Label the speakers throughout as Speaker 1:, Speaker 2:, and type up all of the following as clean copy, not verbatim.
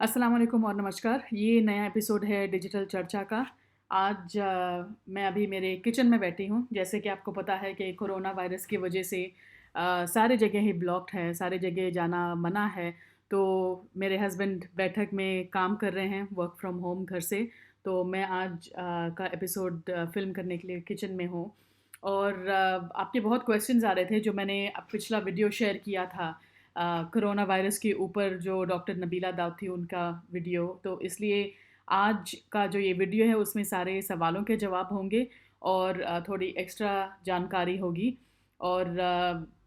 Speaker 1: अस्सलाम वालेकुम और नमस्कार। ये नया एपिसोड है डिजिटल चर्चा का। आज मैं अभी मेरे किचन में बैठी हूँ। जैसे कि आपको पता है कि कोरोना वायरस की वजह से सारी जगह ही ब्लॉक्ड है, सारी जगह जाना मना है। तो मेरे हस्बैंड बैठक में काम कर रहे हैं, वर्क फ्रॉम होम घर से। तो मैं आज का एपिसोड फ़िल्म करने के लिए किचन में हूँ। और आपके बहुत क्वेश्चन्स आ रहे थे जो मैंने पिछला वीडियो शेयर किया था कोरोना वायरस के ऊपर, जो डॉक्टर नबीला दाऊद थी उनका वीडियो। तो इसलिए आज का जो ये वीडियो है उसमें सारे सवालों के जवाब होंगे और थोड़ी एक्स्ट्रा जानकारी होगी। और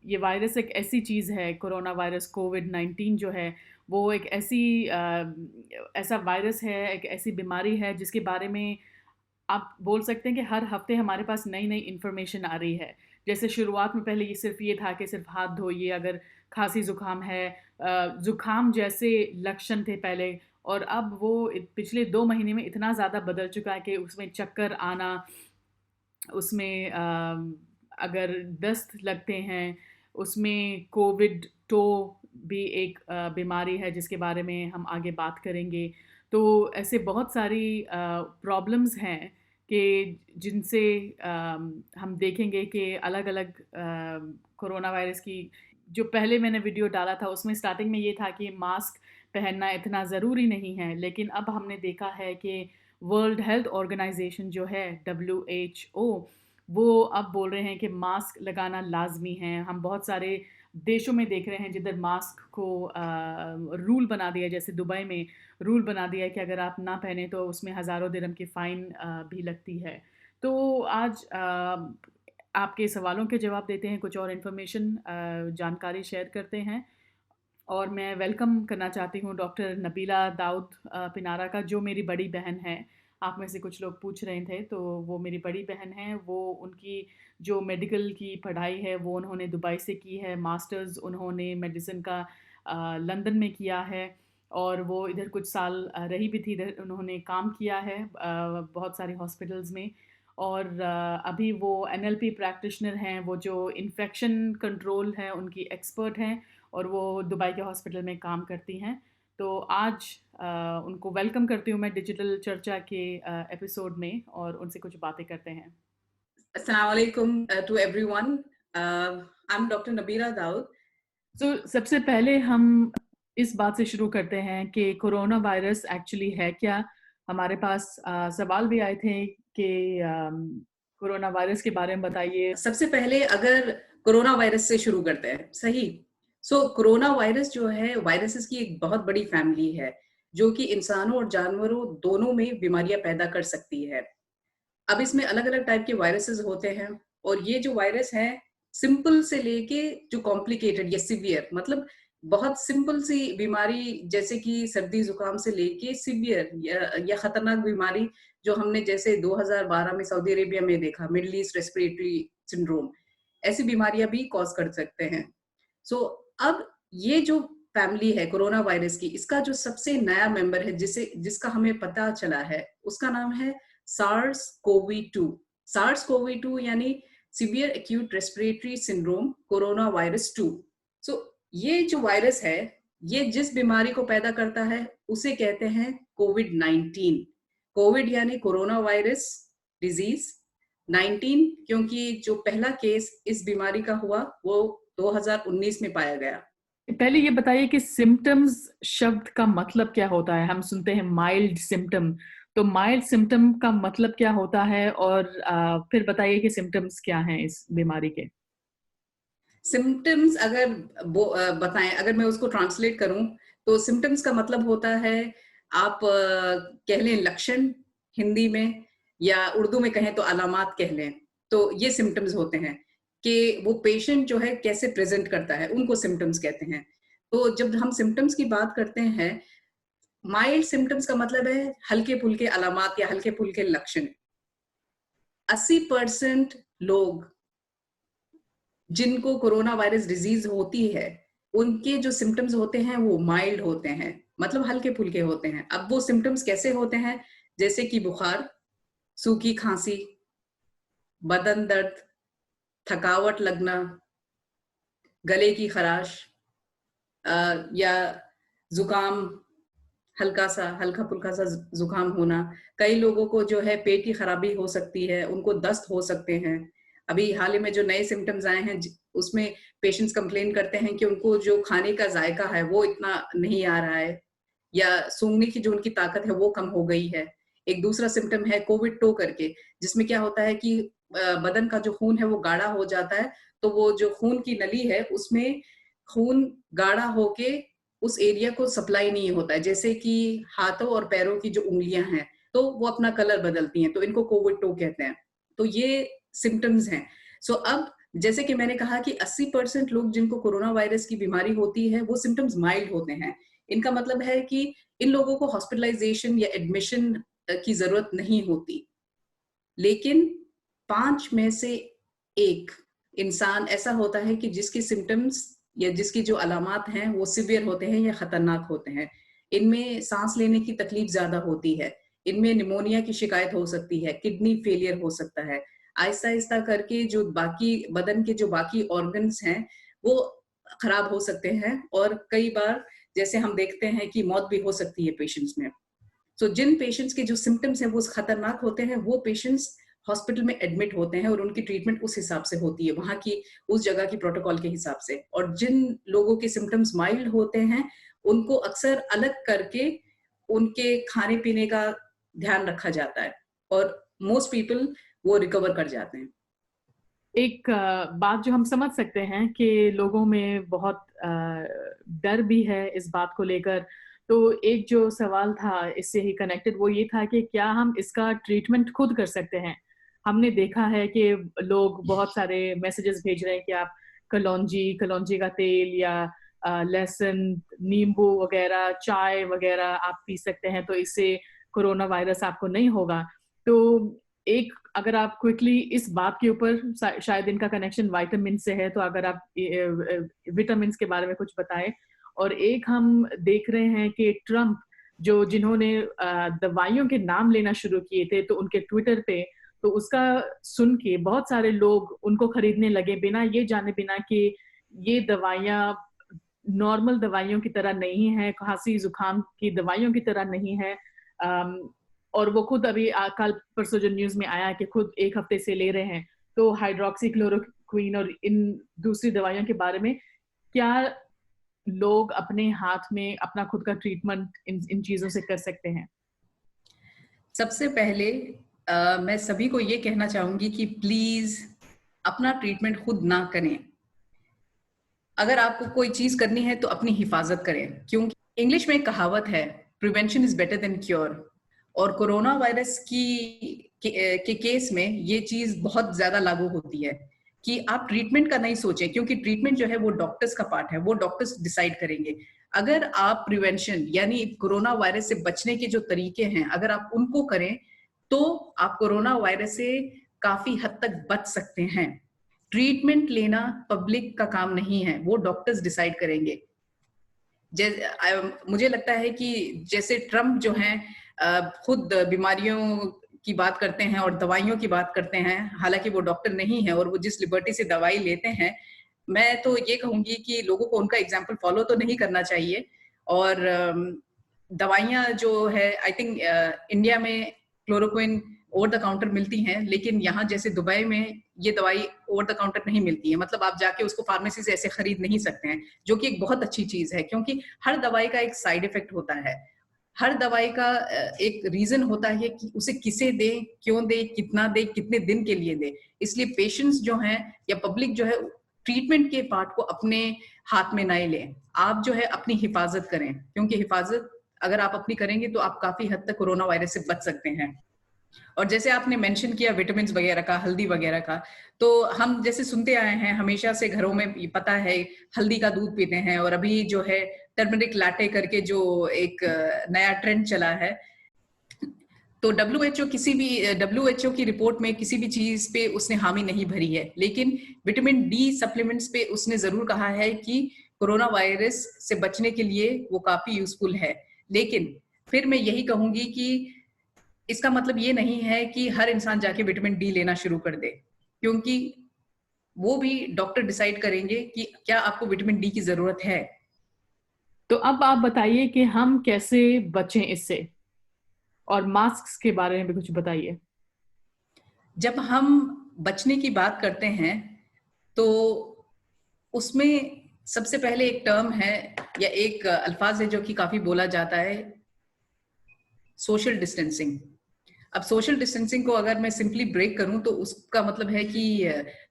Speaker 1: ये वायरस एक ऐसी चीज़ है, कोरोना वायरस कोविड-19 जो है वो एक ऐसा वायरस है, एक ऐसी बीमारी है जिसके बारे में आप बोल सकते हैं कि हर हफ्ते हमारे पास नई-नई इन्फॉर्मेशन आ रही है। जैसे शुरुआत में पहले ये था कि सिर्फ़ हाथ धोइए अगर खाँसी-ज़ुकाम है। ज़ुकाम जैसे लक्षण थे पहले, और अब वो पिछले 2 महीने में इतना ज़्यादा बदल चुका है कि उसमें चक्कर आना, उसमें अगर दस्त लगते हैं, उसमें कोविड टो भी एक बीमारी है जिसके बारे में हम आगे बात करेंगे। तो ऐसे बहुत सारी प्रॉब्लम्स हैं कि जिनसे हम देखेंगे कि अलग-अलग कोरोना वायरस की जो पहले मैंने वीडियो डाला था उसमें स्टार्टिंग में ये था कि मास्क पहनना इतना ज़रूरी नहीं है, लेकिन अब हमने देखा है कि वर्ल्ड हेल्थ ऑर्गेनाइजेशन जो है WHO, वो अब बोल रहे हैं कि मास्क लगाना लाज़मी है। हम बहुत सारे देशों में देख रहे हैं जिधर मास्क को रूल बना दिया है, जैसे दुबई में रूल बना दिया है कि अगर आप ना पहने तो उसमें हज़ारों दिरहम की फ़ाइन भी लगती है। तो आज आपके सवालों के जवाब देते हैं, कुछ और इन्फॉर्मेशन जानकारी शेयर करते हैं। और मैं वेलकम करना चाहती हूँ डॉक्टर नबीला दाऊद पिनारा का, जो मेरी बड़ी बहन है। आप में से कुछ लोग पूछ रहे थे, तो वो मेरी बड़ी बहन है। वो उनकी जो मेडिकल की पढ़ाई है वो उन्होंने दुबई से की है। मास्टर्स उन्होंने मेडिसिन का लंदन में किया है, और वो इधर कुछ साल रही भी थी, इधर उन्होंने काम किया है बहुत सारे हॉस्पिटल्स में। और अभी वो एनएलपी प्रैक्टिशनर हैं, वो जो इन्फेक्शन कंट्रोल है उनकी एक्सपर्ट हैं, और वो दुबई के हॉस्पिटल में काम करती हैं। तो आज उनको वेलकम करती हूँ मैं डिजिटल चर्चा के एपिसोड में, और उनसे कुछ बातें करते हैं।
Speaker 2: Assalamu alaikum to everyone. I'm Dr. Nabila Daud.
Speaker 1: तो सबसे पहले हम इस बात से शुरू करते हैं कि कोरोना वायरस एक्चुअली है क्या? हमारे पास सवाल भी आए थे कि कोरोना वायरस के बारे में बताइए।
Speaker 2: सबसे पहले अगर कोरोना वायरस से शुरू करते हैं, सही। कोरोना वायरस जो है, वायरसेस की एक बहुत बड़ी फैमिली है, जो कि इंसानों और जानवरों दोनों में बीमारियां पैदा कर सकती है। अब इसमें अलग-अलग टाइप के वायरसेस होते हैं, और ये जो वायरस है, सिंपल से लेके जो कॉम्प्लिकेटेड या सिवियर, मतलब बहुत सिंपल सी बीमारी जैसे कि सर्दी जुकाम से लेके सिवियर या खतरनाक बीमारी, जो हमने जैसे 2012 में सऊदी अरेबिया में देखा, मिडल ईस्ट रेस्पिरेटरी सिंड्रोम, ऐसी बीमारियां भी कॉज कर सकते हैं। सो अब ये जो फैमिली है कोरोना वायरस की, इसका जो सबसे नया मेंबर है जिसका हमें पता चला है, उसका नाम है SARS CoV two. SARS CoV two यानी severe acute respiratory syndrome corona virus two. So ये जो वायरस है, ये जिस बीमारी को पैदा करता है उसे कहते हैं कोविड-19। कोविड यानी कोरोना वायरस डिजीज, 19 क्योंकि जो पहला केस इस बीमारी का हुआ वो 2019 में पाया गया।
Speaker 1: पहले ये बताइए कि सिम्पटम्स शब्द का मतलब क्या होता है? हम सुनते हैं माइल्ड सिम्पटम, तो माइल्ड सिम्पटम का मतलब क्या होता है? और फिर बताइए कि सिम्पटम्स क्या हैं इस बीमारी के?
Speaker 2: सिम्पटम्स अगर बताएं, अगर मैं उसको ट्रांसलेट करूं, तो सिम्पटम्स का मतलब होता है, आप कह लें लक्षण हिंदी में, या उर्दू में कहें तो अलामात कह लें। तो ये सिम्पटम्स होते हैं कि वो पेशेंट जो है कैसे प्रेजेंट करता है, उनको सिम्पटम्स कहते हैं। तो जब हम सिम्पटम्स की बात करते हैं, माइल्ड सिम्पटम्स का मतलब है हल्के फुल्के अलामात या हल्के फुल्के लक्षण। 80% लोग जिनको कोरोना वायरस डिजीज होती है, उनके जो सिम्पटम्स होते हैं वो माइल्ड होते हैं, मतलब हल्के फुल्के होते हैं। अब वो सिम्पटम्स कैसे होते हैं? जैसे कि बुखार, सूखी खांसी, बदन दर्द, थकावट लगना, गले की खराश, या जुकाम, हल्का फुल्का सा जुकाम होना, कई लोगों को जो है पेट की खराबी हो सकती है, उनको दस्त हो सकते हैं। अभी हाल ही में जो नए सिम्टम्स आए हैं उसमें पेशेंट्स कंप्लेन करते हैं कि उनको जो खाने का जायका है वो इतना नहीं आ रहा है, या सूंघने की जो उनकी ताकत है वो कम हो गई है। एक दूसरा सिम्टम है कोविड टो करके, जिसमें क्या होता है कि बदन का जो खून है वो गाढ़ा हो जाता है, तो वो जो खून की नली है उसमें खून गाढ़ा होके उस एरिया को सप्लाई नहीं होता है, जैसे कि हाथों और पैरों की जो उंगलियां हैं तो वो अपना कलर बदलती हैं, तो इनको कोविड टो कहते हैं। तो ये सिम्टम्स हैं। सो अब जैसे कि मैंने कहा कि 80% लोग जिनको कोरोना वायरस की बीमारी होती है वो सिम्टम्स माइल्ड होते हैं। इनका मतलब है कि इन लोगों को हॉस्पिटलाइजेशन या एडमिशन की जरूरत नहीं होती, लेकिन 5 में से 1 इंसान ऐसा होता है कि जिसके सिम्पटम्स या जिसकी जो अलामात हैं वो सिवियर होते हैं या खतरनाक होते हैं। इनमें सांस लेने की तकलीफ ज्यादा होती है, इनमें निमोनिया की शिकायत हो सकती है, किडनी फेलियर हो सकता है। आहिस्ता आहिस्ता करके जो बाकी बदन के जो बाकी ऑर्गन्स हैं वो खराब हो सकते हैं, और कई बार जैसे हम देखते हैं कि मौत भी हो सकती है पेशेंट्स में। सो जिन पेशेंट्स के जो सिम्टम्स हैं वो खतरनाक होते हैं, वो पेशेंट्स हॉस्पिटल में एडमिट होते हैं और उनकी ट्रीटमेंट उस हिसाब से होती है, वहां की उस जगह की प्रोटोकॉल के हिसाब से। और जिन लोगों के सिम्टम्स माइल्ड होते हैं उनको अक्सर अलग करके उनके खाने पीने का ध्यान रखा जाता है, और मोस्ट पीपल वो रिकवर कर जाते हैं।
Speaker 1: एक बात जो हम समझ सकते हैं कि लोगों में बहुत डर भी है इस बात को लेकर। तो एक जो सवाल था इससे ही कनेक्टेड वो ये था कि क्या हम इसका ट्रीटमेंट खुद कर सकते हैं। हमने देखा है कि लोग बहुत सारे मैसेजेस भेज रहे हैं कि आप कलौंजी कलौंजी का तेल या लहसुन नींबू वगैरह चाय वगैरह आप पी सकते हैं, तो इससे कोरोना वायरस आपको नहीं होगा। तो एक अगर आप क्विकली इस बात के ऊपर, शायद इनका कनेक्शन विटामिन से है, तो अगर आप विटामिन के बारे में कुछ बताएं। और एक हम देख रहे हैं कि ट्रम्प जो जिन्होंने दवाइयों के नाम लेना शुरू किए थे तो उनके ट्विटर पे, तो उसका सुन के बहुत सारे लोग उनको खरीदने लगे बिना ये जाने बिना कि ये दवाइयाँ नॉर्मल दवाइयों की तरह नहीं है, खांसी जुकाम की दवाइयों की तरह नहीं है। और वो खुद अभी कल परसों जो न्यूज में आया कि खुद 1 हफ्ते से ले रहे हैं। तो हाइड्रोक्सी क्लोरोक्वीन और इन दूसरी दवाइयों के बारे में क्या लोग अपने हाथ में अपना खुद का ट्रीटमेंट इन चीजों से कर सकते हैं?
Speaker 2: सबसे पहले मैं सभी को ये कहना चाहूंगी कि प्लीज अपना ट्रीटमेंट खुद ना करें। अगर आपको कोई चीज करनी है तो अपनी हिफाजत करें, क्योंकि इंग्लिश में एक कहावत है, prevention is better than cure. और कोरोना वायरस के केस में ये चीज बहुत ज्यादा लागू होती है कि आप ट्रीटमेंट का नहीं सोचें, क्योंकि ट्रीटमेंट जो है वो डॉक्टर्स का पार्ट है, वो डॉक्टर्स डिसाइड करेंगे। अगर आप प्रिवेंशन यानी कोरोना वायरस से बचने के जो तरीके हैं अगर आप उनको करें तो आप कोरोना वायरस से काफी हद तक बच सकते हैं। ट्रीटमेंट लेना पब्लिक का काम नहीं है, वो डॉक्टर्स डिसाइड करेंगे। मुझे लगता है कि जैसे ट्रम्प जो हैं खुद बीमारियों की बात करते हैं और दवाइयों की बात करते हैं, हालांकि वो डॉक्टर नहीं है और वो जिस लिबर्टी से दवाई लेते हैं, मैं तो ये कहूंगी कि लोगों को उनका एग्जाम्पल फॉलो तो नहीं करना चाहिए। और दवाइयां जो है आई थिंक इंडिया में क्लोरोक्विन ओवर द काउंटर मिलती हैं, लेकिन यहाँ जैसे दुबई में ये दवाई ओवर द काउंटर नहीं मिलती है, मतलब आप जाके उसको फार्मेसी से ऐसे खरीद नहीं सकते हैं, जो कि एक बहुत अच्छी चीज है, क्योंकि हर दवाई का एक साइड इफेक्ट होता है, हर दवाई का एक रीजन होता है कि उसे किसे दे, क्यों दे, कितना दे, कितने दिन के लिए दे। इसलिए पेशेंट्स जो हैं या पब्लिक जो है ट्रीटमेंट के पार्ट को अपने हाथ में ना लें। आप जो है अपनी हिफाजत करें, क्योंकि हिफाजत अगर आप अपनी करेंगे तो आप काफी हद तक कोरोना वायरस से बच सकते हैं। और जैसे आपने मेंशन किया विटामिन वगैरह का, हल्दी वगैरह का, तो हम जैसे सुनते आए हैं हमेशा से घरों में पता है हल्दी का दूध पीते हैं, और अभी जो है टर्मरिक लाटे करके जो एक नया ट्रेंड चला है, तो डब्ल्यूएचओ की रिपोर्ट में किसी भी चीज पे उसने हामी नहीं भरी है, लेकिन विटामिन डी सप्लीमेंट्स पे उसने जरूर कहा है कि कोरोना वायरस से बचने के लिए वो काफी यूजफुल है। लेकिन फिर मैं यही कहूंगी कि इसका मतलब ये नहीं है कि हर इंसान जाके विटामिन डी लेना शुरू कर दे, क्योंकि वो भी डॉक्टर डिसाइड करेंगे कि क्या आपको विटामिन डी की जरूरत है।
Speaker 1: तो अब आप बताइए कि हम कैसे बचें इससे, और मास्क के बारे में भी कुछ बताइए।
Speaker 2: जब हम बचने की बात करते हैं तो उसमें सबसे पहले एक टर्म है या एक अल्फाज है जो कि काफी बोला जाता है, सोशल डिस्टेंसिंग। अब सोशल डिस्टेंसिंग को अगर मैं सिंपली ब्रेक करूं तो उसका मतलब है कि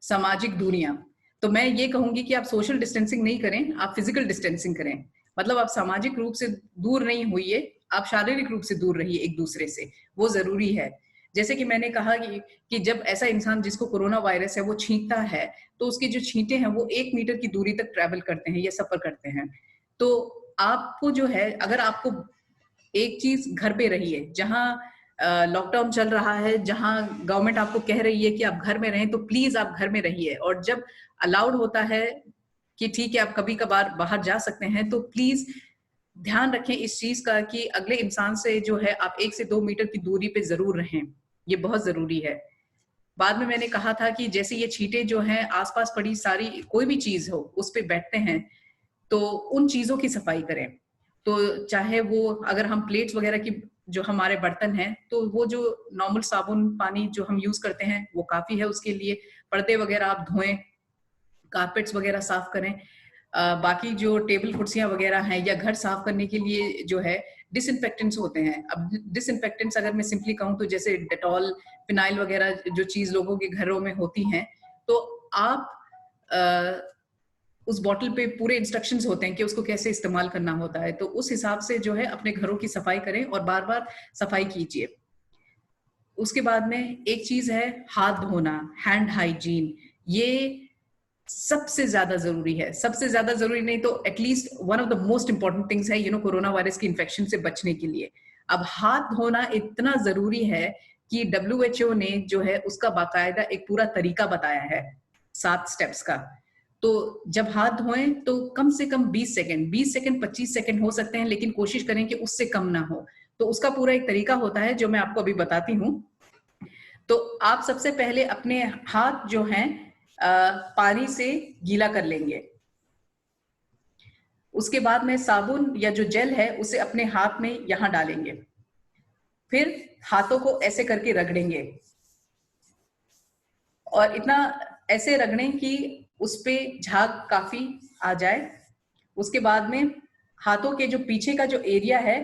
Speaker 2: सामाजिक दूरियां। तो मैं ये कहूंगी कि आप सोशल डिस्टेंसिंग नहीं करें, आप फिजिकल डिस्टेंसिंग करें। मतलब आप सामाजिक रूप से दूर नहीं हुइए, आप शारीरिक रूप से दूर रहिए एक दूसरे से, वो जरूरी है। जैसे कि मैंने कहा कि जब ऐसा इंसान जिसको कोरोना वायरस है वो छींकता है, तो उसकी जो छींटे हैं वो 1 मीटर की दूरी तक ट्रेवल करते हैं या सफर करते हैं। तो आपको जो है, अगर आपको एक चीज, घर पे रहिए। जहां लॉकडाउन चल रहा है, जहां गवर्नमेंट आपको कह रही है कि आप घर में रहें, तो प्लीज आप घर में रहिए। और जब अलाउड होता है कि ठीक है आप कभी कभार बाहर जा सकते हैं, तो प्लीज ध्यान रखें इस चीज का कि अगले इंसान से जो है आप 1 से 2 मीटर की दूरी पे जरूर रहें। ये बहुत जरूरी है। बाद में मैंने कहा था कि जैसे ये छींटे जो हैं आसपास पड़ी सारी कोई भी चीज हो उस पे बैठते हैं, तो उन चीजों की सफाई करें। तो चाहे वो, अगर हम प्लेट्स वगैरह की, जो हमारे बर्तन हैं, तो वो जो नॉर्मल साबुन पानी जो हम यूज करते हैं वो काफी है उसके लिए। पर्दे वगैरह आप धोएं, कारपेट्स वगैरह साफ करें। बाकी जो टेबल कुर्सियां वगैरह हैं या घर साफ करने के लिए जो है डिसइंफेक्टेंट्स होते हैं। अब डिसइंफेक्टेंट्स अगर मैं सिंपली कहूँ तो जैसे डेटॉल, फिनाइल वगैरह जो चीज लोगों के घरों में होती हैं, तो आप उस बॉटल पे पूरे इंस्ट्रक्शंस होते हैं कि उसको कैसे इस्तेमाल करना होता है। तो उस हिसाब से जो है अपने घरों की सफाई करें और बार बार सफाई कीजिए। उसके बाद में एक चीज है हाथ धोना, हैंड हाइजीन। ये सबसे ज्यादा जरूरी है, सबसे ज्यादा जरूरी नहीं तो at least one of the most important things है कोरोना वायरस की इन्फेक्शन से बचने के लिए। अब हाथ धोना इतना जरूरी है कि WHO ने जो है उसका बाकायदा एक पूरा तरीका बताया है, 7 स्टेप्स का। तो जब हाथ धोएं तो कम से कम 20 सेकंड, 20 सेकंड 25 सेकंड हो सकते हैं, लेकिन कोशिश करें कि उससे कम ना हो। तो उसका पूरा एक तरीका होता है जो मैं आपको अभी बताती हूँ। तो आप सबसे पहले अपने हाथ जो हैं पानी से गीला कर लेंगे। उसके बाद में साबुन या जो जेल है उसे अपने हाथ में यहां डालेंगे। फिर हाथों को ऐसे करके रगड़ेंगे और इतना ऐसे रगड़ें कि उस पे झाग काफी आ जाए। उसके बाद में हाथों के जो पीछे का जो एरिया है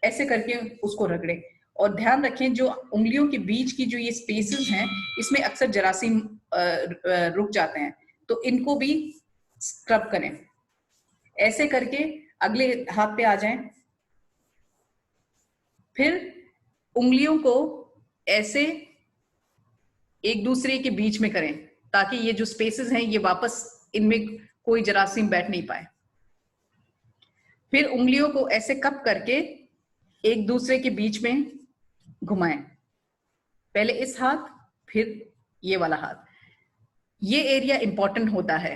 Speaker 2: ऐसे करके उसको रगड़ें। और ध्यान रखें जो उंगलियों के बीच की जो ये स्पेसेस हैं इसमें अक्सर जरासीम रुक जाते हैं, तो इनको भी स्क्रब करें। ऐसे करके अगले हाथ पे आ जाएं। फिर उंगलियों को ऐसे एक दूसरे के बीच में करें ताकि ये जो स्पेसेस हैं ये वापस इनमें कोई जरासीम बैठ नहीं पाए। फिर उंगलियों को ऐसे कप करके एक दूसरे के बीच में घुमाएं। पहले इस हाथ, फिर ये वाला हाथ। ये एरिया इंपॉर्टेंट होता है,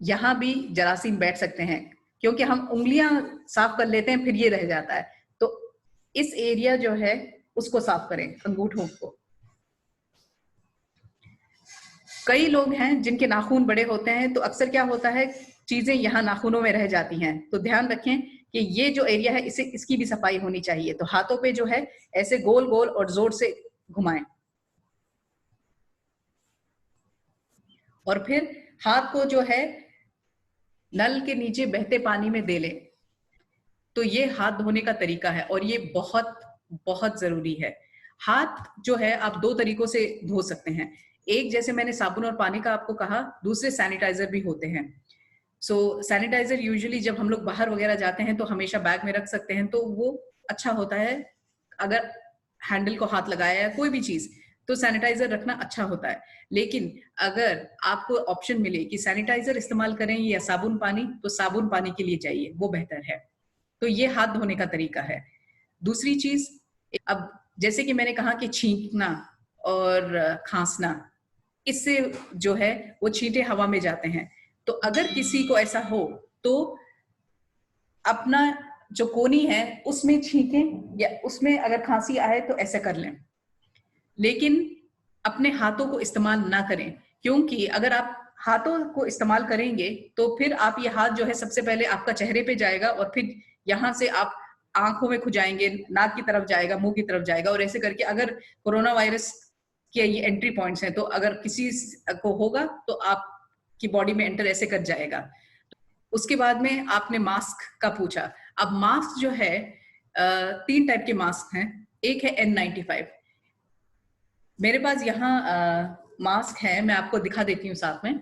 Speaker 2: यहां भी जरासीम बैठ सकते हैं क्योंकि हम उंगलियां साफ कर लेते हैं फिर ये रह जाता है। तो इस एरिया जो है उसको साफ करें, अंगूठों को। कई लोग हैं जिनके नाखून बड़े होते हैं, तो अक्सर क्या होता है चीजें यहाँ नाखूनों में रह जाती हैं। तो ध्यान रखें कि ये जो एरिया है इसे इसकी भी सफाई होनी चाहिए। तो हाथों पे जो है ऐसे गोल गोल और जोर से घुमाएं और फिर हाथ को जो है नल के नीचे बहते पानी में दे लें। तो ये हाथ धोने का तरीका है और ये बहुत बहुत जरूरी है। हाथ जो है आप 2 तरीकों से धो सकते हैं। एक, जैसे मैंने साबुन और पानी का आपको कहा, दूसरे सैनिटाइजर भी होते हैं। सो सैनिटाइजर यूजुअली जब हम लोग बाहर वगैरह जाते हैं तो हमेशा बैग में रख सकते हैं, तो वो अच्छा होता है। अगर हैंडल को हाथ लगाया है कोई भी चीज, तो सैनिटाइजर रखना अच्छा होता है। लेकिन अगर आपको ऑप्शन मिले कि सैनिटाइजर इस्तेमाल करें या साबुन पानी, तो साबुन पानी के लिए चाहिए, वो बेहतर है। तो ये हाथ धोने का तरीका है। दूसरी चीज, अब जैसे कि मैंने कहा कि छींकना और खांसना, इससे जो है वो छींटे हवा में जाते हैं। तो अगर किसी को ऐसा हो तो अपना जो कोनी है उसमें छींकें, या उसमें अगर खांसी आए तो ऐसा कर लें। लेकिन अपने हाथों को इस्तेमाल ना करें, क्योंकि अगर आप हाथों को इस्तेमाल करेंगे तो फिर आप ये हाथ जो है सबसे पहले आपका चेहरे पे जाएगा और फिर यहाँ से आप आंखों में खुजाएंगे, नाक की तरफ जाएगा, मुंह की तरफ जाएगा, और ऐसे करके अगर कोरोना वायरस के ये एंट्री पॉइंट्स हैं, तो अगर किसी को होगा तो आपकी बॉडी में एंटर ऐसे कर जाएगा। उसके बाद में आपने मास्क का पूछा। अब मास्क जो है 3 टाइप के मास्क हैं। एक है N95। मेरे पास यहाँ मास्क है, मैं आपको दिखा देती हूँ साथ में।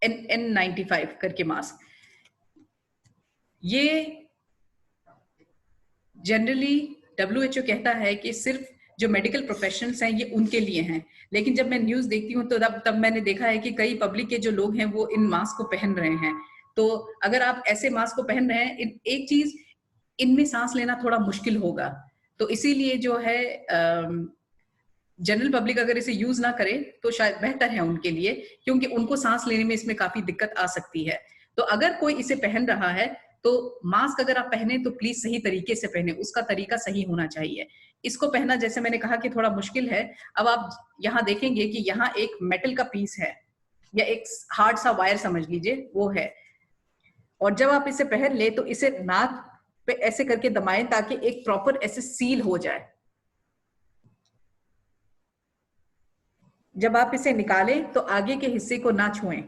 Speaker 2: N95 करके मास्क, ये जनरली WHO कहता है कि सिर्फ जो मेडिकल प्रोफेशनल्स हैं ये उनके लिए हैं, लेकिन जब मैं न्यूज़ देखती हूँ तो तब मैंने देखा है कि कई पब्लिक के जो लोग हैं वो इन मास्क को पहन रहे हैं। तो अगर आप ऐसे मास्क को पहन रहे हैं, एक चीज, इनमें सांस लेना थोड़ा मुश्किल होगा, तो इसीलिए जो है जनरल पब्लिक अगर इसे यूज ना करे तो शायद बेहतर है उनके लिए, क्योंकि उनको सांस लेने में इसमें काफी दिक्कत आ सकती है। तो अगर कोई इसे पहन रहा है तो मास्क अगर आप पहने तो प्लीज सही तरीके से पहने, उसका तरीका सही होना चाहिए। इसको पहनना, जैसे मैंने कहा कि थोड़ा मुश्किल है। अब आप यहाँ देखेंगे कि यहाँ एक मेटल का पीस है या एक हार्ड सा वायर समझ लीजिए वो है, और जब आप इसे पहन ले तो इसे नाक पे ऐसे करके दबाएं ताकि एक प्रॉपर ऐसे सील हो जाए। जब आप इसे निकालें तो आगे के हिस्से को ना छुएं।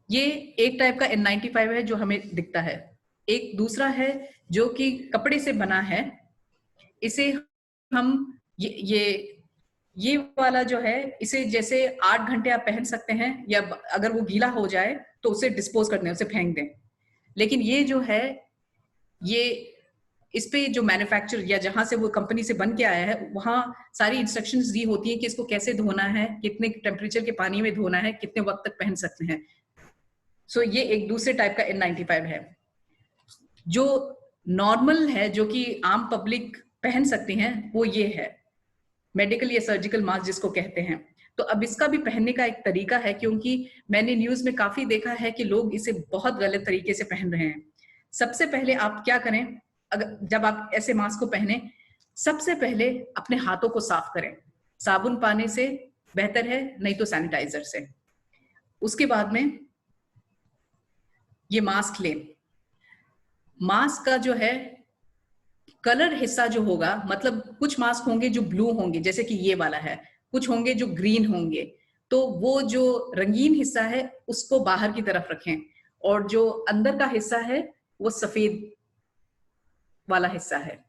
Speaker 2: ये एक टाइप का N95 है जो हमें दिखता है। एक दूसरा है जो कि कपड़े से बना है, इसे हम ये वाला जो है, इसे जैसे 8 घंटे आप पहन सकते हैं, या अगर वो गीला हो जाए तो उसे डिस्पोज कर दें, उसे फेंक दें। लेकिन ये जो है, ये इस पे जो मैन्युफैक्चर या जहां से वो कंपनी से बन के आया है, वहां सारी इंस्ट्रक्शंस दी होती हैं कि इसको कैसे धोना है, कितने टेम्परेचर के पानी में धोना है, कितने वक्त तक पहन सकते हैं। सो ये एक दूसरे टाइप का N95 है। जो नॉर्मल है, जो कि आम पब्लिक पहन सकते हैं, वो ये है मेडिकल या सर्जिकल मास्क जिसको कहते हैं। तो अब इसका भी पहनने का एक तरीका है, क्योंकि मैंने न्यूज में काफी देखा है कि लोग इसे बहुत गलत तरीके से पहन रहे हैं। सबसे पहले आप क्या करें, अगर जब आप ऐसे मास्क को पहने, सबसे पहले अपने हाथों को साफ करें। साबुन पानी से बेहतर है, नहीं तो सैनिटाइजर से। उसके बाद में ये मास्क लें। मास्क का जो है कलर हिस्सा जो होगा, मतलब कुछ मास्क होंगे जो ब्लू होंगे जैसे कि ये वाला है, कुछ होंगे जो ग्रीन होंगे, तो वो जो रंगीन हिस्सा है उसको बाहर की तरफ रखें, और जो अंदर का हिस्सा है वो सफेद वाला हिस्सा है।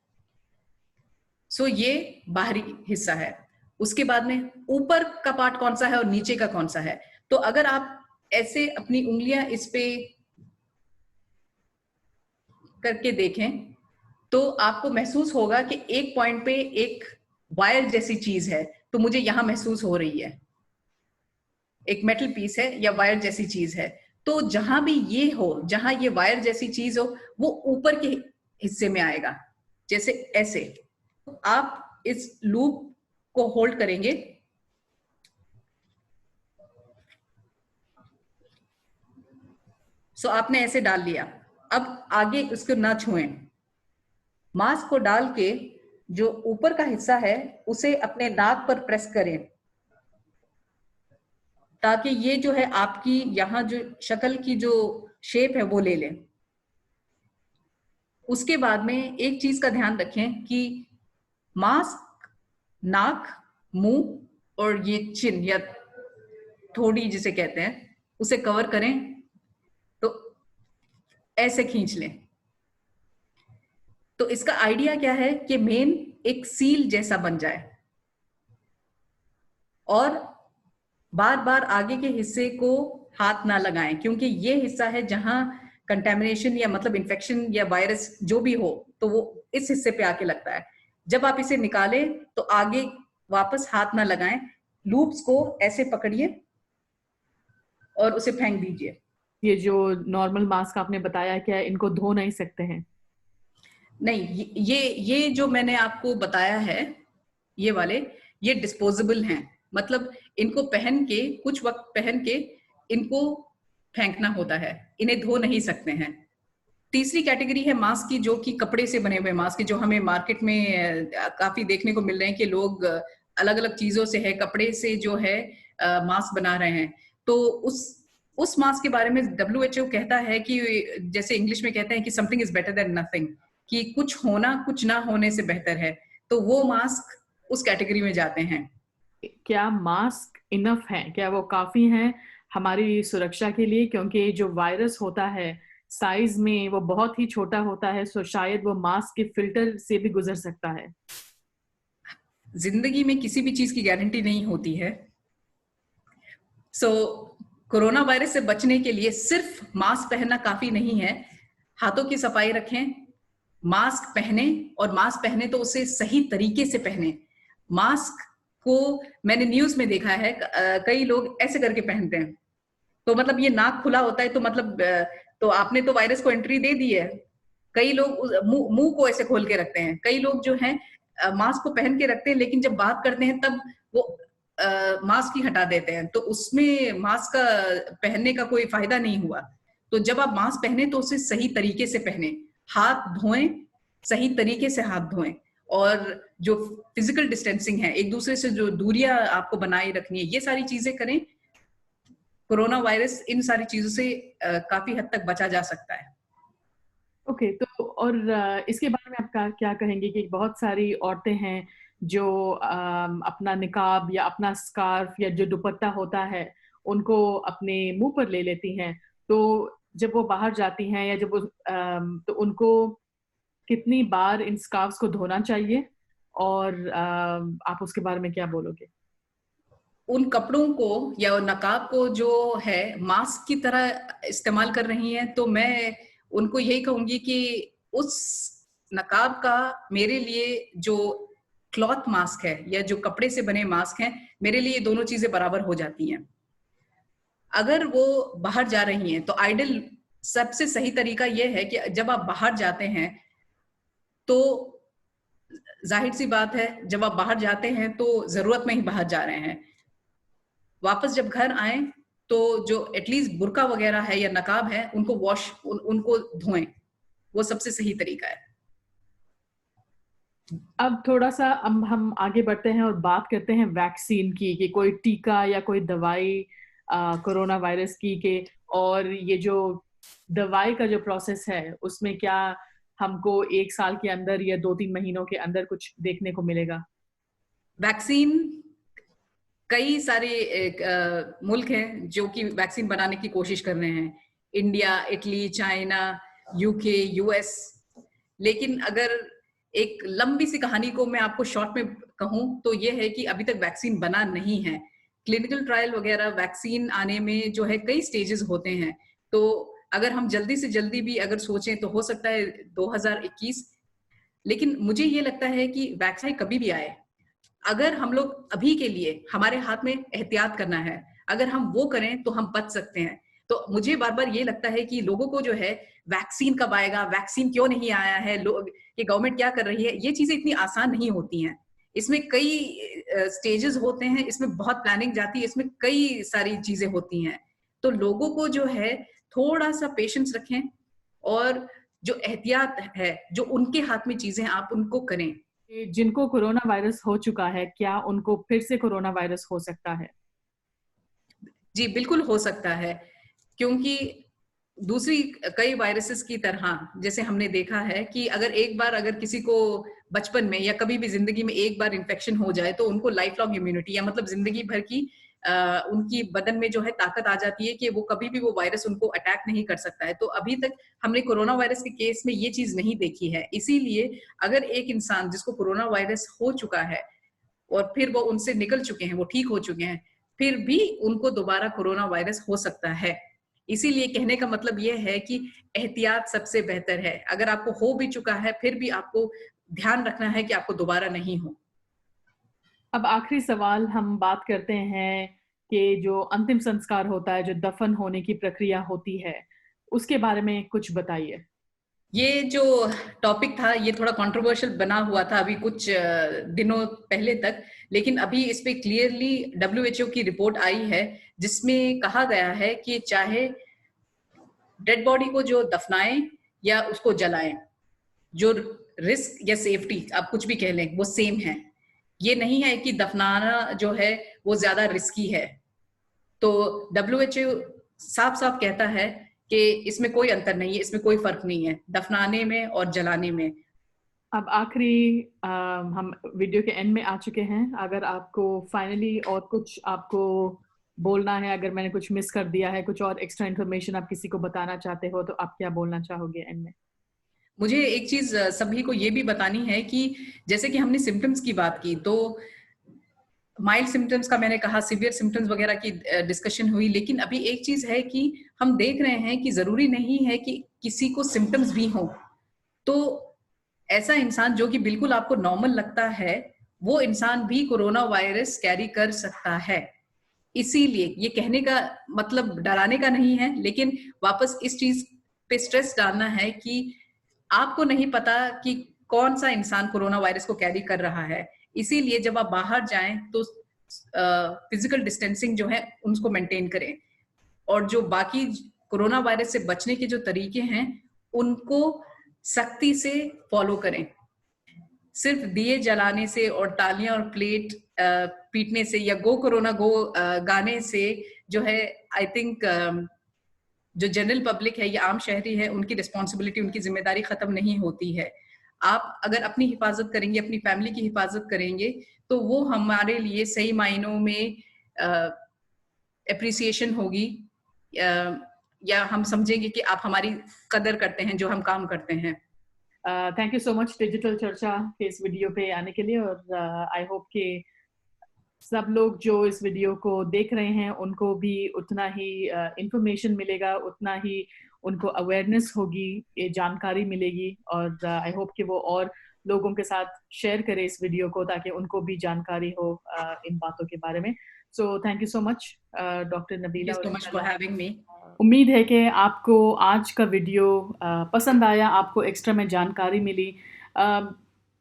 Speaker 2: सो ये बाहरी हिस्सा है। उसके बाद में ऊपर का पार्ट कौन सा है और नीचे का कौन सा है। तो अगर आप ऐसे अपनी उंगलियां इस पे करके देखें तो आपको महसूस होगा कि एक पॉइंट पे एक वायर जैसी चीज है, तो मुझे यहां महसूस हो रही है एक मेटल पीस है या वायर जैसी चीज है। तो जहां भी ये हो, जहां ये वायर जैसी चीज हो, वो ऊपर के हिस्से में आएगा, जैसे ऐसे। आप इस लूप को होल्ड करेंगे, सो आपने ऐसे डाल लिया। अब आगे उसको ना छुएं। मास्क को डाल के जो ऊपर का हिस्सा है उसे अपने नाक पर प्रेस करें, ताकि ये जो है आपकी यहाँ जो शक्ल की जो शेप है वो ले लें। उसके बाद में एक चीज का ध्यान रखें कि मास्क नाक, मुंह और ये चिन या थोड़ी जिसे कहते हैं उसे कवर करें, तो ऐसे खींच लें। तो इसका आइडिया क्या है कि मेन एक सील जैसा बन जाए, और बार बार आगे के हिस्से को हाथ ना लगाएं, क्योंकि ये हिस्सा है जहां कंटेमिनेशन या मतलब इन्फेक्शन या वायरस जो भी हो तो वो इस हिस्से पे आके लगता है। जब आप इसे निकालें तो आगे वापस हाथ ना लगाएं, लूप्स को ऐसे पकड़िए और उसे फेंक दीजिए।
Speaker 1: ये जो नॉर्मल मास्क आपने बताया, क्या इनको धो नहीं सकते हैं?
Speaker 2: नहीं, ये जो मैंने आपको बताया है, ये वाले, ये डिस्पोजेबल हैं। मतलब इनको पहन के कुछ वक्त पहन के इनको फेंकना होता है, इन्हें धो नहीं सकते हैं। तीसरी कैटेगरी है मास्क की, जो कि कपड़े से बने हुए मास्क, जो हमें मार्केट में काफी देखने को मिल रहे हैं कि लोग अलग अलग चीजों से है, कपड़े से जो है मास्क बना रहे हैं। तो उस मास्क के बारे में WHO कहता है कि जैसे इंग्लिश में कहते हैं कि something is better than nothing, कि कुछ होना कुछ ना होने से बेहतर है, तो वो मास्क उस कैटेगरी में जाते हैं।
Speaker 1: क्या मास्क इनफ हैं? क्या वो काफी हैं हमारी सुरक्षा के लिए? क्योंकि जो वायरस होता है साइज में वो बहुत ही छोटा होता है, सो शायद वो मास्क के फिल्टर से भी गुजर सकता है।
Speaker 2: जिंदगी में किसी भी चीज की गारंटी नहीं होती है। सो कोरोना वायरस से बचने के लिए सिर्फ मास्क पहनना काफी नहीं है। हाथों की सफाई रखें, मास्क पहने, और मास्क पहने तो उसे सही तरीके से पहने। मास्क को मैंने न्यूज में देखा है, कई लोग ऐसे करके पहनते हैं, तो मतलब ये नाक खुला होता है, तो मतलब तो आपने तो वायरस को एंट्री दे दी है। कई लोग मुंह को ऐसे खोल के रखते हैं। कई लोग जो हैं मास्क को पहन के रखते हैं, लेकिन जब बात करते हैं तब वो मास्क ही हटा देते हैं, तो उसमें मास्क का पहनने का कोई फायदा नहीं हुआ। तो जब आप मास्क पहने तो उसे सही तरीके से पहने, हाथ धोएं, सही तरीके से हाथ धोएं, और जो फिजिकल डिस्टेंसिंग है, एक दूसरे से जो दूरियां आपको बनाए रखनी है, ये सारी चीजें करें। कोरोना वायरस इन सारी चीजों से काफी हद तक बचा जा सकता है।
Speaker 1: ओके, तो और इसके बारे में आप क्या कहेंगे कि बहुत सारी औरतें हैं जो अपना निकाब या अपना स्कार्फ या जो दुपट्टा होता है उनको अपने मुंह पर ले लेती हैं, तो जब वो बाहर जाती हैं या जब वो तो उनको कितनी बार इन स्कार्फ्स को धोना चाहिए? और आप उसके बारे में क्या बोलोगे?
Speaker 2: उन कपड़ों को या नकाब को जो है मास्क की तरह इस्तेमाल कर रही हैं, तो मैं उनको यही कहूंगी कि उस नकाब का मेरे लिए जो क्लॉथ मास्क है या जो कपड़े से बने मास्क हैं, मेरे लिए दोनों चीजें बराबर हो जाती हैं। अगर वो बाहर जा रही हैं तो आइडियल सबसे सही तरीका यह है कि जब आप बाहर जाते हैं तो जाहिर सी बात है, जब आप बाहर जाते हैं तो जरूरत में ही बाहर जा रहे हैं। वापस जब घर आए तो जो एटलीस्ट बुर्का वगैरह है या नकाब है उनको उनको धोएं। वो सबसे सही तरीका है।
Speaker 1: अब थोड़ा सा हम आगे बढ़ते हैं और बात करते हैं वैक्सीन की, कि कोई टीका या कोई दवाई कोरोना वायरस की के, और ये जो दवाई का जो प्रोसेस है उसमें क्या हमको 1 साल के अंदर या 2-3 महीनों के अंदर कुछ देखने को मिलेगा?
Speaker 2: वैक्सीन, कई सारे मुल्क हैं जो कि वैक्सीन बनाने की कोशिश कर रहे हैं, India, Italy, China, UK, US. लेकिन अगर एक लंबी सी कहानी को मैं आपको शॉर्ट में कहूं तो ये है कि अभी तक वैक्सीन बना नहीं है। क्लिनिकल ट्रायल वगैरह वैक्सीन आने में जो है कई स्टेजेस होते हैं, तो अगर हम जल्दी से जल्दी भी अगर सोचें तो हो सकता है 2021। लेकिन मुझे ये लगता है कि वैक्सीन कभी भी आए, अगर हम लोग अभी के लिए हमारे हाथ में एहतियात करना है, अगर हम वो करें तो हम बच सकते हैं। तो मुझे बार बार ये लगता है कि लोगों को जो है वैक्सीन कब आएगा, वैक्सीन क्यों नहीं आया है, लोग ये गवर्नमेंट क्या कर रही है, ये चीजें इतनी आसान नहीं होती हैं। इसमें कई स्टेजेस होते हैं, इसमें बहुत प्लानिंग जाती है, इसमें कई सारी चीजें होती हैं। तो लोगों को जो है थोड़ा सा पेशेंस रखें, और जो एहतियात है, जो उनके हाथ में चीजें आप उनको करें।
Speaker 1: जिनको कोरोना वायरस हो चुका है, क्या उनको फिर से कोरोना वायरस हो सकता है?
Speaker 2: जी बिल्कुल हो सकता है, क्योंकि दूसरी कई वायरसेस की तरह जैसे हमने देखा है कि अगर एक बार अगर किसी को बचपन में या कभी भी जिंदगी में एक बार इन्फेक्शन हो जाए तो उनको लाइफ लॉन्ग इम्यूनिटी, या मतलब जिंदगी भर की उनकी बदन में जो है ताकत आ जाती है कि वो कभी भी वो वायरस उनको अटैक नहीं कर सकता है। तो अभी तक हमने कोरोना वायरस के केस में ये चीज नहीं देखी है। इसीलिए अगर एक इंसान जिसको कोरोना वायरस हो चुका है और फिर वो उनसे निकल चुके हैं, वो ठीक हो चुके हैं, फिर भी उनको दोबारा कोरोना वायरस हो सकता है। इसीलिए कहने का मतलब ये है कि एहतियात सबसे बेहतर है। अगर आपको हो भी चुका है फिर भी आपको ध्यान रखना है कि आपको दोबारा नहीं हो।
Speaker 1: अब आखिरी सवाल, हम बात करते हैं कि जो अंतिम संस्कार होता है, जो दफन होने की प्रक्रिया होती है, उसके बारे में कुछ बताइए।
Speaker 2: ये जो टॉपिक था ये थोड़ा कंट्रोवर्शियल बना हुआ था अभी कुछ दिनों पहले तक, लेकिन अभी इस पे क्लियरली WHO की रिपोर्ट आई है जिसमें कहा गया है कि चाहे डेड बॉडी को जो दफनाएं या उसको जलाएं, जो रिस्क या सेफ्टी आप कुछ भी कह लें वो सेम है। ये नहीं है कि दफनाना जो है वो ज्यादा रिस्की है। तो WHO साफ साफ कहता है कि इसमें कोई अंतर नहीं है, इसमें कोई फर्क नहीं है दफनाने में और जलाने में।
Speaker 1: अब आखिरी हम वीडियो के एंड में आ चुके हैं। अगर आपको फाइनली और कुछ आपको बोलना है, अगर मैंने कुछ मिस कर दिया है, कुछ और एक्स्ट्रा इन्फॉर्मेशन आप किसी को बताना चाहते हो, तो आप क्या बोलना चाहोगे एंड में?
Speaker 2: मुझे एक चीज सभी को ये भी बतानी है कि जैसे कि हमने सिम्टम्स की बात की, तो माइल्ड सिम्टम्स का मैंने कहा, सीवियर सिम्टम्स वगैरह की डिस्कशन हुई, लेकिन अभी एक चीज है कि हम देख रहे हैं कि जरूरी नहीं है कि किसी को सिम्टम्स भी हों। तो ऐसा इंसान जो कि बिल्कुल आपको नॉर्मल लगता है, वो इंसान भी कोरोना वायरस कैरी कर सकता है। इसीलिए ये कहने का मतलब डराने का नहीं है, लेकिन वापस इस चीज पे स्ट्रेस डालना है कि आपको नहीं पता कि कौन सा इंसान कोरोना वायरस को कैरी कर रहा है। इसीलिए जब आप बाहर जाएं तो फिजिकल डिस्टेंसिंग जो है उनको मेंटेन करें, और जो बाकी कोरोना वायरस से बचने के जो तरीके हैं उनको सख्ती से फॉलो करें। सिर्फ दिए जलाने से और तालियां और प्लेट पीटने से या गो कोरोना गो गाने से जो है, आई थिंक जो जनरल पब्लिक है या आम शहरी है, उनकी रिस्पॉन्सिबिलिटी, उनकी जिम्मेदारी खत्म नहीं होती है। आप अगर अपनी हिफाजत करेंगे, अपनी फैमिली की हिफाजत करेंगे, तो वो हमारे लिए सही मायनों में एप्रिसिएशन होगी, या हम समझेंगे कि आप हमारी कदर करते हैं जो हम काम करते हैं।
Speaker 1: Thank you so much digital चर्चा के इस वीडियो पे आने के लिए, और आई होप कि सब लोग जो इस वीडियो को देख रहे हैं उनको भी उतना ही इंफॉर्मेशन मिलेगा, उतना ही उनको अवेयरनेस होगी, ये जानकारी मिलेगी, और आई होप कि वो और लोगों के साथ शेयर करें इस वीडियो को, ताकि उनको भी जानकारी हो इन बातों के बारे में। So thank you so much doctor
Speaker 2: thank you
Speaker 1: Nabila
Speaker 2: so much for
Speaker 1: Urmila.
Speaker 2: Having me.
Speaker 1: उम्मीद है कि आपको आज का वीडियो पसंद आया, आपको एक्स्ट्रा में जानकारी मिली। अ,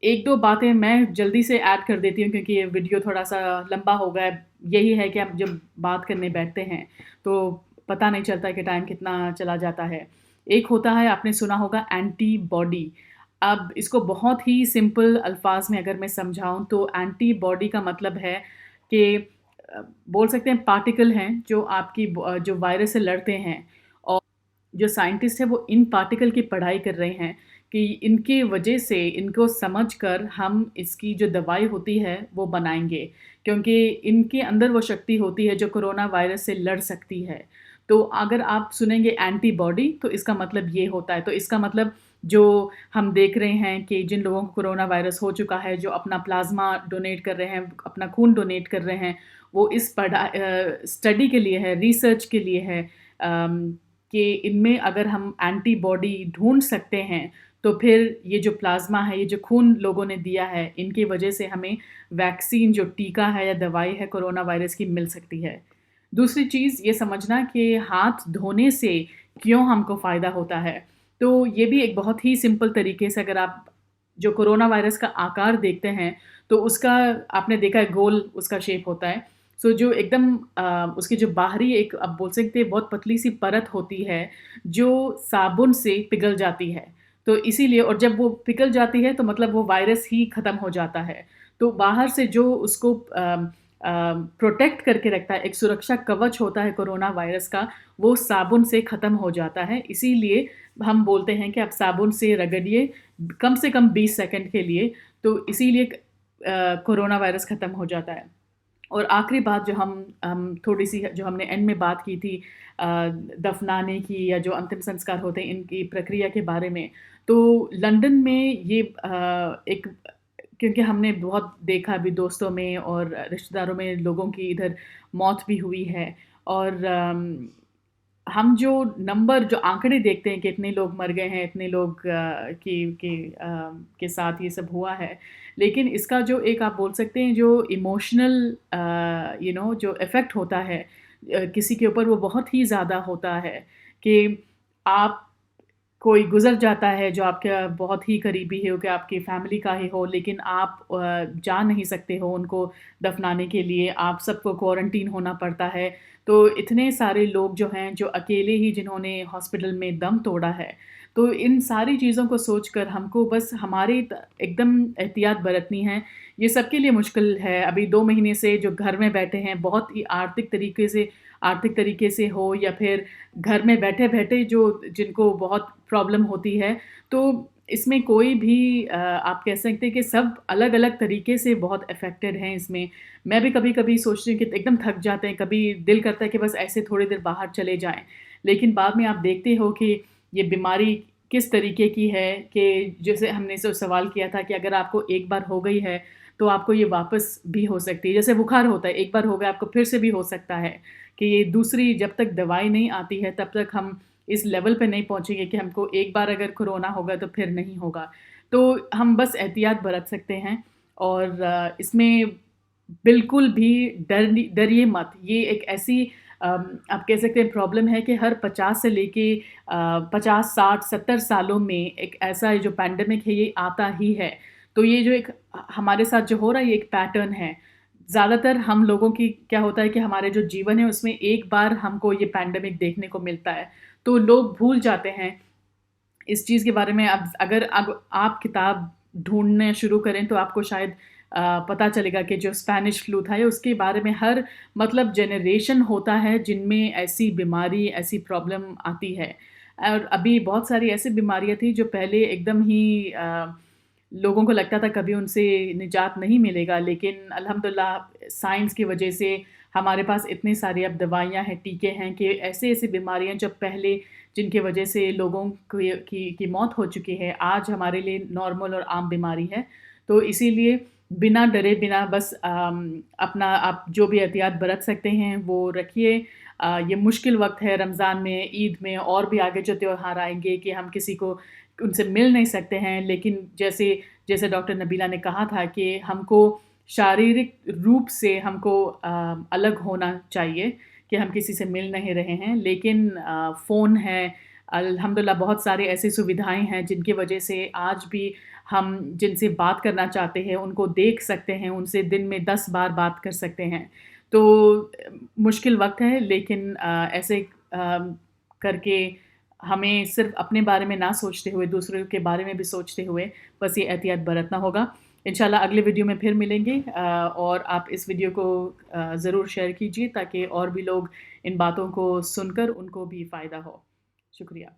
Speaker 1: एक दो बातें मैं जल्दी से ऐड कर देती हूँ, क्योंकि ये वीडियो थोड़ा सा लंबा हो गया है। यही है कि आप जब बात करने बैठते हैं तो पता नहीं चलता कि टाइम कितना चला जाता है। एक होता है, आपने सुना होगा, एंटीबॉडी। अब इसको बहुत ही सिंपल अल्फाज में अगर मैं समझाऊं तो एंटीबॉडी का मतलब है कि बोल सकते हैं पार्टिकल हैं जो आपकी जो वायरस से लड़ते हैं, और जो साइंटिस्ट है वो इन पार्टिकल की पढ़ाई कर रहे हैं कि इनकी वजह से इनको समझकर हम इसकी जो दवाई होती है वो बनाएंगे, क्योंकि इनके अंदर वो शक्ति होती है जो कोरोना वायरस से लड़ सकती है। तो अगर आप सुनेंगे एंटीबॉडी तो इसका मतलब ये होता है। तो इसका मतलब जो हम देख रहे हैं कि जिन लोगों को कोरोना वायरस हो चुका है, जो अपना प्लाज्मा डोनेट कर रहे हैं, अपना खून डोनेट कर रहे हैं, वो इस स्टडी के लिए है, रिसर्च के लिए है, कि इनमें अगर हम एंटीबॉडी ढूंढ सकते हैं तो फिर ये जो प्लाज्मा है, ये जो खून लोगों ने दिया है, इनकी वजह से हमें वैक्सीन, जो टीका है या दवाई है कोरोना वायरस की, मिल सकती है। दूसरी चीज़ ये समझना कि हाथ धोने से क्यों हमको फ़ायदा होता है। तो ये भी एक बहुत ही सिंपल तरीके से, अगर आप जो कोरोना वायरस का आकार देखते हैं तो उसका आपने देखा है, गोल उसका शेप होता है। सो जो एकदम उसकी जो बाहरी एक, आप बोल सकते हैं, बहुत पतली सी परत होती है जो साबुन से पिघल जाती है। तो इसीलिए, और जब वो पिघल जाती है तो मतलब वो वायरस ही ख़त्म हो जाता है। तो बाहर से जो उसको प्रोटेक्ट करके रखता है, एक सुरक्षा कवच होता है कोरोना वायरस का, वो साबुन से ख़त्म हो जाता है। इसीलिए हम बोलते हैं कि आप साबुन से रगड़िए कम से कम 20 सेकंड के लिए, तो इसीलिए कोरोना वायरस ख़त्म हो जाता है। और आखिरी बात जो हम थोड़ी-सी जो हमने एंड में बात की थी दफ़नाने की या जो अंतिम संस्कार होते हैं इनकी प्रक्रिया के बारे में। तो लंदन में ये एक, क्योंकि हमने बहुत देखा अभी दोस्तों में और रिश्तेदारों में लोगों की इधर मौत भी हुई है, और हम जो नंबर, जो आंकड़े देखते हैं कि इतने लोग मर गए हैं, इतने लोग के साथ ये सब हुआ है, लेकिन इसका जो एक, आप बोल सकते हैं, जो इमोशनल जो इफ़ेक्ट होता है किसी के ऊपर, वो बहुत ही ज़्यादा होता है कि आप, कोई गुज़र जाता है जो आपका बहुत ही करीबी हो, कि आपकी फ़ैमिली का ही हो, लेकिन आप जा नहीं सकते हो उनको दफ़नाने के लिए, आप सबको क्वारंटीन होना पड़ता है। तो इतने सारे लोग जो हैं, जो अकेले ही जिन्होंने हॉस्पिटल में दम तोड़ा है, तो इन सारी चीज़ों को सोचकर हमको बस हमारी एकदम एहतियात बरतनी है। ये सबके लिए मुश्किल है। अभी 2 महीने से जो घर में बैठे हैं, बहुत ही आर्थिक तरीके से आर्थिक तरीके से हो या फिर घर में बैठे-बैठे जो जिनको बहुत प्रॉब्लम होती है। तो इसमें कोई भी आप कह सकते हैं कि सब अलग-अलग तरीके से बहुत अफ़ेक्टेड हैं इसमें। मैं भी कभी-कभी सोचती हूँ कि एकदम थक जाते हैं, कभी दिल करता है कि बस ऐसे थोड़ी देर बाहर चले जाएँ। लेकिन बाद में आप देखते हो कि ये बीमारी किस तरीके की है कि जैसे हमने जो सवाल किया था कि अगर आपको एक बार हो गई है, तो आपको ये वापस भी हो सकती है। जैसे बुखार होता है, एक बार हो गया आपको फिर से भी हो सकता है कि ये दूसरी जब तक दवाई नहीं आती है, तब तक हम इस लेवल पे नहीं पहुँचेंगे कि हमको एक बार अगर कोरोना होगा तो फिर नहीं होगा। तो हम बस एहतियात बरत सकते हैं और इसमें बिल्कुल भी डरिए मत। ये एक ऐसी आप कह सकते हैं प्रॉब्लम है कि हर 50 से लेके 50, 60, 70 सालों में एक ऐसा जो पैंडेमिक है ये आता ही है। तो ये जो एक हमारे साथ जो हो रहा है ये एक पैटर्न है। ज़्यादातर हम लोगों की क्या होता है कि हमारे जो जीवन है उसमें एक बार हमको ये पैंडेमिक देखने को मिलता है। तो लोग भूल जाते हैं इस चीज़ के बारे में। अब आप किताब ढूँढना शुरू करें तो आपको शायद पता चलेगा कि जो स्पेनिश फ्लू था या उसके बारे में हर मतलब जनरेशन होता है जिनमें ऐसी बीमारी, ऐसी प्रॉब्लम आती है। और अभी बहुत सारी ऐसी बीमारियाँ थी जो पहले एकदम ही लोगों को लगता था कभी उनसे निजात नहीं मिलेगा, लेकिन अल्हम्दुलिल्लाह साइंस की वजह से हमारे पास इतनी सारी अब दवाइयाँ हैं, टीके हैं कि ऐसी-ऐसी बीमारियाँ जो पहले जिनकी वजह से लोगों की मौत हो चुकी है, आज हमारे लिए नॉर्मल और आम बीमारी है। तो इसीलिए बिना डरे, बिना बस अपना आप जो भी एहतियात बरत सकते हैं, वो रखिए। ये मुश्किल वक़्त है रमज़ान में, ईद में और भी आगे जो त्योहार आएँगे कि हम किसी को उनसे मिल नहीं सकते हैं, लेकिन जैसे जैसे डॉक्टर नबीला ने कहा था कि हमको शारीरिक रूप से हमको अलग होना चाहिए कि हम किसी से मिल नहीं रहे हैं। लेकिन फ़ोन है, अल्हम्दुलिल्लाह बहुत सारी ऐसी सुविधाएँ हैं जिनकी वजह से आज भी हम जिनसे बात करना चाहते हैं, उनको देख सकते हैं, उनसे दिन में 10 बार बात कर सकते हैं। तो मुश्किल वक़्त है लेकिन ऐसे करके हमें सिर्फ़ अपने बारे में ना सोचते हुए, दूसरों के बारे में भी सोचते हुए बस ये एहतियात बरतना होगा। इंशाल्लाह अगले वीडियो में फिर मिलेंगे और आप इस वीडियो को ज़रूर शेयर कीजिए ताकि और भी लोग इन बातों को सुनकर उनको भी फ़ायदा हो। शुक्रिया।